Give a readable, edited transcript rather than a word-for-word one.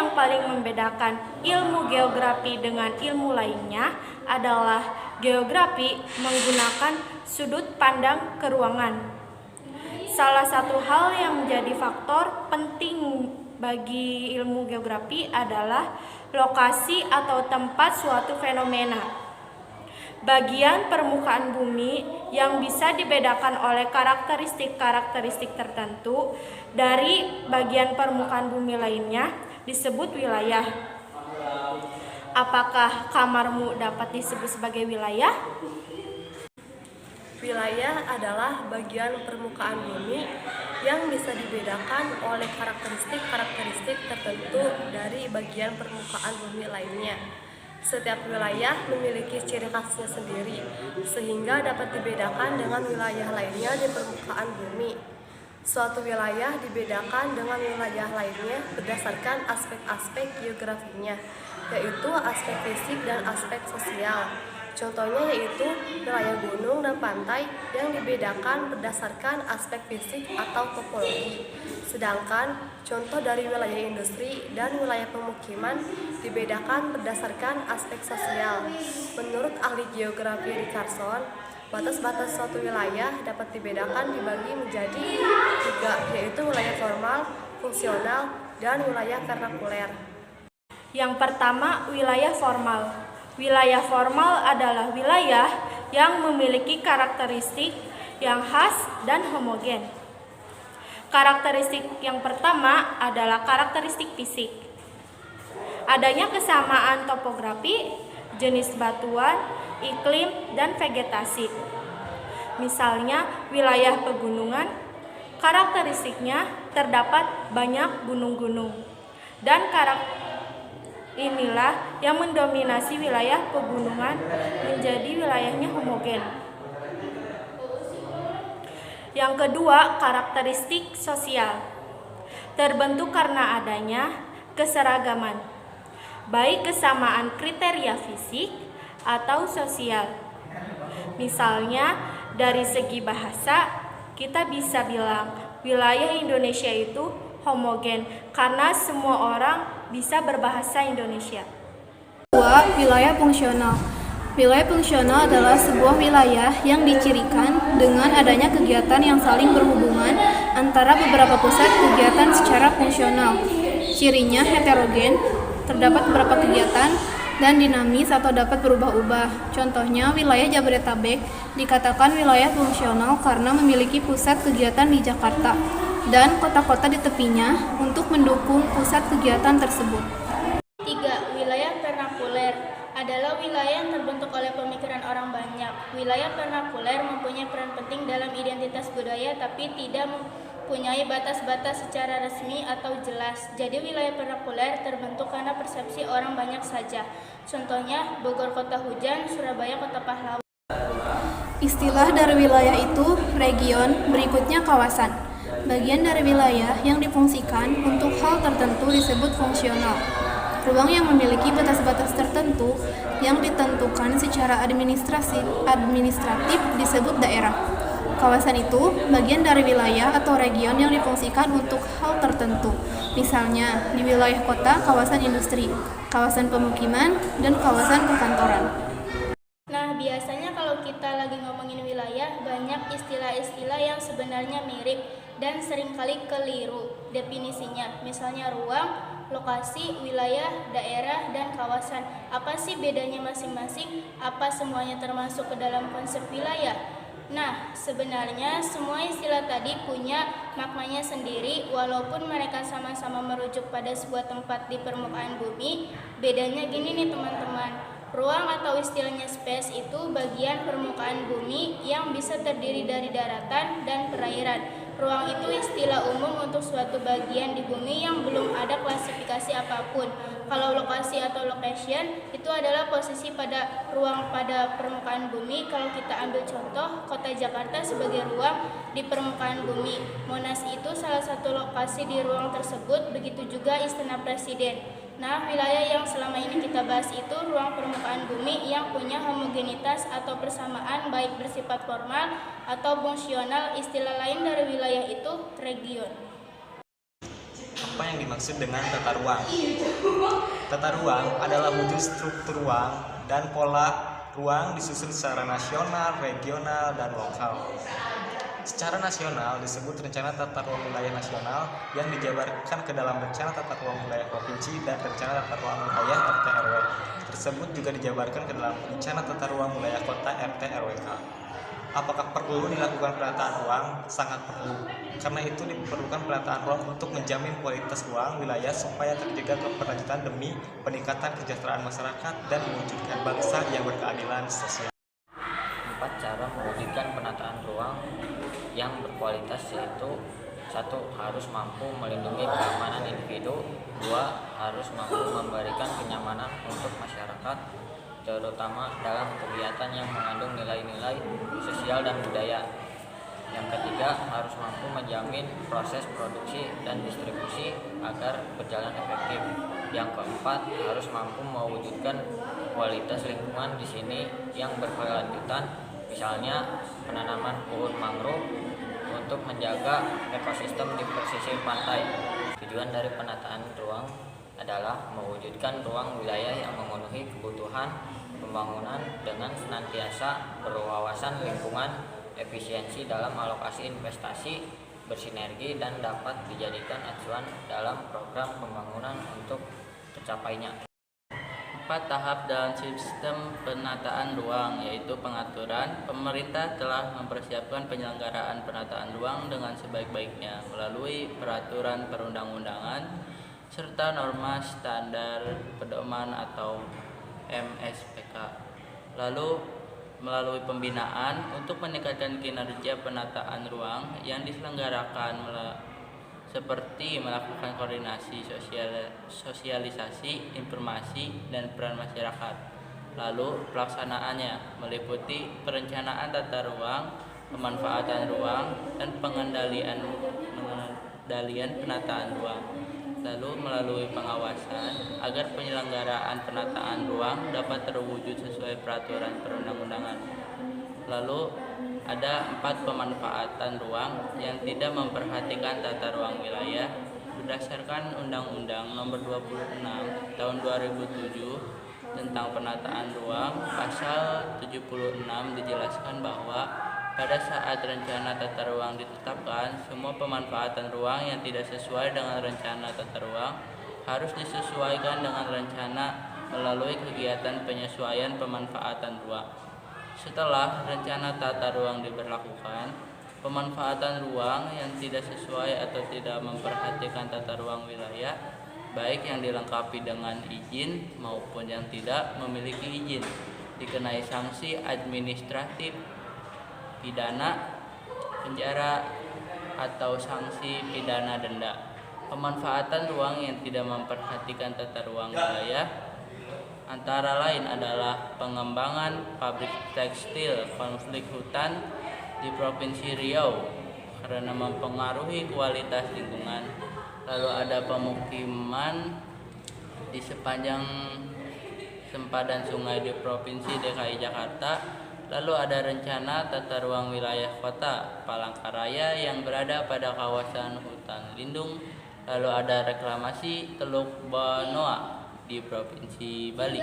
yang paling membedakan ilmu geografi dengan ilmu lainnya adalah geografi menggunakan sudut pandang keruangan. Salah satu hal yang menjadi faktor penting bagi ilmu geografi adalah lokasi atau tempat suatu fenomena. Bagian permukaan bumi yang bisa dibedakan oleh karakteristik-karakteristik tertentu dari bagian permukaan bumi lainnya disebut wilayah. Apakah kamarmu dapat disebut sebagai wilayah? Wilayah adalah bagian permukaan bumi yang bisa dibedakan oleh karakteristik-karakteristik tertentu dari bagian permukaan bumi lainnya. Setiap wilayah memiliki ciri khasnya sendiri, sehingga dapat dibedakan dengan wilayah lainnya di permukaan bumi. Suatu wilayah dibedakan dengan wilayah lainnya berdasarkan aspek-aspek geografinya, yaitu aspek fisik dan aspek sosial. Contohnya yaitu wilayah gunung dan pantai yang dibedakan berdasarkan aspek fisik atau topologi. Sedangkan contoh dari wilayah industri dan wilayah pemukiman dibedakan berdasarkan aspek sosial. Menurut ahli geografi Richardson, batas-batas suatu wilayah dapat dibedakan dibagi menjadi 3, yaitu wilayah formal, fungsional, dan wilayah vernakuler. Yang pertama, wilayah formal. Wilayah formal adalah wilayah yang memiliki karakteristik yang khas dan homogen. Karakteristik yang pertama adalah karakteristik fisik. Adanya kesamaan topografi, jenis batuan, iklim, dan vegetasi. Misalnya, wilayah pegunungan, karakteristiknya terdapat banyak gunung-gunung. Dan inilah yang mendominasi wilayah pegunungan menjadi wilayahnya homogen. Yang kedua, karakteristik sosial. Terbentuk karena adanya keseragaman, baik kesamaan kriteria fisik atau sosial. Misalnya, dari segi bahasa, kita bisa bilang wilayah Indonesia itu homogen karena semua orang bisa berbahasa Indonesia. Kedua, wilayah fungsional. Wilayah fungsional adalah sebuah wilayah yang dicirikan dengan adanya kegiatan yang saling berhubungan antara beberapa pusat kegiatan secara fungsional. Cirinya heterogen, terdapat beberapa kegiatan dan dinamis atau dapat berubah-ubah. Contohnya, wilayah Jabodetabek dikatakan wilayah fungsional karena memiliki pusat kegiatan di Jakarta dan kota-kota di tepinya untuk mendukung pusat kegiatan tersebut. 3. Wilayah vernakuler adalah wilayah yang terbentuk oleh pemikiran orang banyak. Wilayah vernakuler mempunyai peran penting dalam identitas budaya tapi tidak mempunyai batas-batas secara resmi atau jelas. Jadi wilayah vernakuler terbentuk karena persepsi orang banyak saja. Contohnya, Bogor kota hujan, Surabaya kota pahlawan. Istilah dari wilayah itu region, berikutnya kawasan. Bagian dari wilayah yang difungsikan untuk hal tertentu disebut fungsional. Ruang yang memiliki batas-batas tertentu yang ditentukan secara administratif disebut daerah. Kawasan itu bagian dari wilayah atau region yang difungsikan untuk hal tertentu. Misalnya, di wilayah kota, kawasan industri, kawasan pemukiman, dan kawasan perkantoran. Nah, biasanya kalau kita lagi ngomongin wilayah, banyak istilah-istilah yang sebenarnya mirip dan seringkali keliru definisinya. Misalnya ruang, lokasi, wilayah, daerah, dan kawasan. Apa sih bedanya masing-masing? Apa semuanya termasuk ke dalam konsep wilayah? Nah, sebenarnya semua istilah tadi punya maknanya sendiri, walaupun mereka sama-sama merujuk pada sebuah tempat di permukaan bumi. Bedanya gini nih teman-teman, ruang atau istilahnya space itu bagian permukaan bumi yang bisa terdiri dari daratan dan perairan. Ruang itu istilah umum untuk suatu bagian di bumi yang belum ada klasifikasi apapun. Kalau lokasi atau location itu adalah posisi pada ruang pada permukaan bumi. Kalau kita ambil contoh kota Jakarta sebagai ruang di permukaan bumi, Monas itu salah satu lokasi di ruang tersebut, begitu juga Istana Presiden. Nah, wilayah yang selama ini kita bahas itu ruang permukaan bumi yang punya homogenitas atau persamaan baik bersifat formal atau fungsional. Istilah lain dari wilayah itu region. Apa yang dimaksud dengan tata ruang? Tata ruang adalah wujud struktur ruang dan pola ruang disusun secara nasional, regional, dan lokal. Secara nasional disebut rencana tata ruang wilayah nasional yang dijabarkan ke dalam rencana tata ruang wilayah provinsi dan rencana tata ruang wilayah RT RW. Tersebut juga dijabarkan ke dalam rencana tata ruang wilayah kota RT RWK. Apakah perlu dilakukan penataan ruang? Sangat perlu. Karena itu diperlukan penataan ruang untuk menjamin kualitas ruang wilayah supaya terjaga keberlanjutan demi peningkatan kesejahteraan masyarakat dan mewujudkan bangsa yang berkeadilan sosial. 4 cara mewujudkan penataan ruang yang berkualitas, yaitu 1. Harus mampu melindungi keamanan individu. 2. Harus mampu memberikan kenyamanan untuk masyarakat, terutama dalam kegiatan yang mengandung nilai-nilai sosial dan budaya. Yang ketiga, harus mampu menjamin proses produksi dan distribusi agar berjalan efektif. Yang keempat, harus mampu mewujudkan kualitas lingkungan di sini yang berkelanjutan, misalnya penanaman pohon mangrove untuk menjaga ekosistem di pesisir pantai. Tujuan dari penataan ruang adalah mewujudkan ruang wilayah yang memenuhi kebutuhan pembangunan dengan senantiasa berwawasan lingkungan, efisiensi dalam alokasi investasi, bersinergi, dan dapat dijadikan acuan dalam program pembangunan untuk tercapainya. 4 tahap dalam sistem penataan ruang, yaitu pengaturan. Pemerintah telah mempersiapkan penyelenggaraan penataan ruang dengan sebaik-baiknya melalui peraturan perundang-undangan serta norma standar pedoman atau MSPK. Lalu melalui pembinaan untuk meningkatkan kinerja penataan ruang yang diselenggarakan seperti melakukan koordinasi sosialisasi, informasi, dan peran masyarakat. Lalu pelaksanaannya meliputi perencanaan tata ruang, pemanfaatan ruang, dan pengendalian penataan ruang. Lalu melalui pengawasan agar penyelenggaraan penataan ruang dapat terwujud sesuai peraturan perundang-undangan. Lalu ada 4 pemanfaatan ruang yang tidak memperhatikan tata ruang wilayah. Berdasarkan Undang-Undang Nomor 26 Tahun 2007 tentang penataan ruang, pasal 76 dijelaskan bahwa pada saat rencana tata ruang ditetapkan, semua pemanfaatan ruang yang tidak sesuai dengan rencana tata ruang harus disesuaikan dengan rencana melalui kegiatan penyesuaian pemanfaatan ruang. Setelah rencana tata ruang diberlakukan, pemanfaatan ruang yang tidak sesuai atau tidak memperhatikan tata ruang wilayah, baik yang dilengkapi dengan izin maupun yang tidak memiliki izin, dikenai sanksi administratif, pidana, penjara, atau sanksi pidana denda. Pemanfaatan ruang yang tidak memperhatikan tata ruang wilayah antara lain adalah pengembangan pabrik tekstil konflik hutan di Provinsi Riau karena mempengaruhi kualitas lingkungan. Lalu ada pemukiman di sepanjang sempadan sungai di Provinsi DKI Jakarta. Lalu ada rencana tata ruang wilayah kota Palangkaraya yang berada pada kawasan hutan lindung. Lalu ada reklamasi Teluk Benoa di Provinsi Bali.